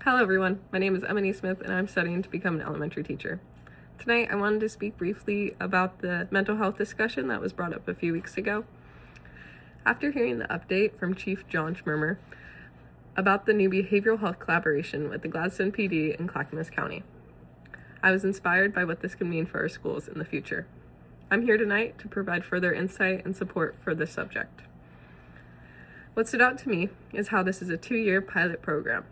Hello everyone, my name is Emily Smith and I'm studying to become an elementary teacher. Tonight I wanted to speak briefly about the mental health discussion that was brought up a few weeks ago. After hearing the update from Chief John Schmermer about the new behavioral health collaboration with the Gladstone PD and Clackamas County, I was inspired by what this could mean for our schools in the future. I'm here tonight to provide further insight and support for this subject. What stood out to me is how this is a 2-year pilot program,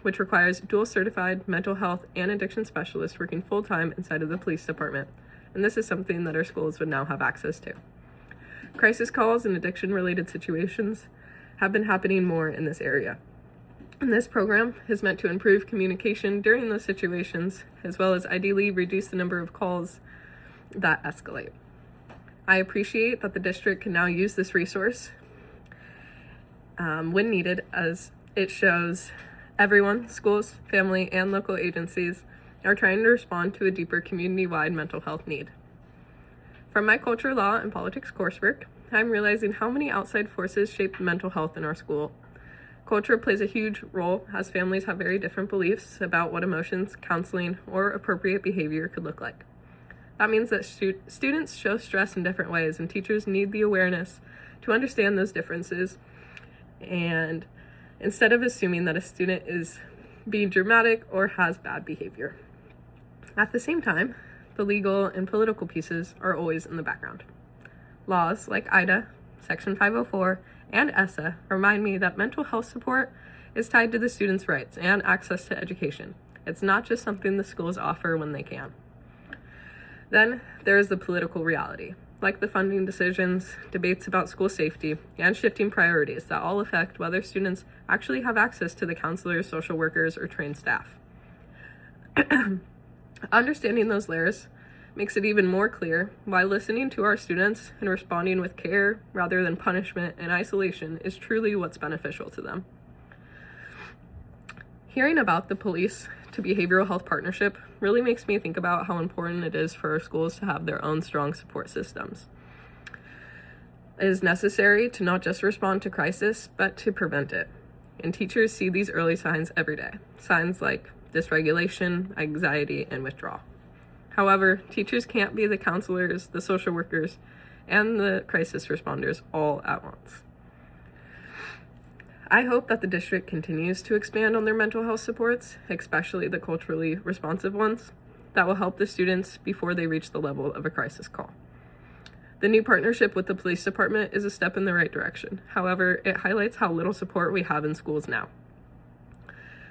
which requires dual certified mental health and addiction specialists working full-time inside of the police department, and this is something that our schools would now have access to. Crisis calls and addiction-related situations have been happening more in this area, and this program is meant to improve communication during those situations, as well as ideally reduce the number of calls that escalate. I appreciate that the district can now use this resource when needed, as it shows everyone, schools, family, and local agencies are trying to respond to a deeper community-wide mental health need. From my culture, law, and politics coursework, I'm realizing how many outside forces shape mental health in our school. Culture plays a huge role, as families have very different beliefs about what emotions, counseling, or appropriate behavior could look like. That means that students show stress in different ways, and teachers need the awareness to understand those differences, and instead of assuming that a student is being dramatic or has bad behavior. At the same time, the legal and political pieces are always in the background. Laws like IDA, Section 504, and ESSA remind me that mental health support is tied to the students' rights and access to education. It's not just something the schools offer when they can. Then there is the political reality, like the funding decisions, debates about school safety, and shifting priorities that all affect whether students actually have access to the counselors, social workers, or trained staff. Understanding those layers makes it even more clear why listening to our students and responding with care rather than punishment and isolation is truly what's beneficial to them. Hearing about the police to behavioral health partnership really makes me think about how important it is for our schools to have their own strong support systems. It is necessary to not just respond to crisis, but to prevent it. And teachers see these early signs every day, signs like dysregulation, anxiety, and withdrawal. However, teachers can't be the counselors, the social workers, and the crisis responders all at once. I hope that the district continues to expand on their mental health supports, especially the culturally responsive ones, that will help the students before they reach the level of a crisis call. The new partnership with the police department is a step in the right direction. However, it highlights how little support we have in schools now.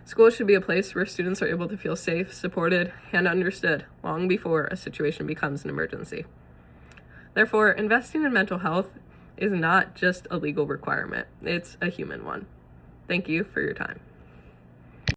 Schools should be a place where students are able to feel safe, supported, and understood long before a situation becomes an emergency. Therefore, investing in mental health is not just a legal requirement, it's a human one. Thank you for your time.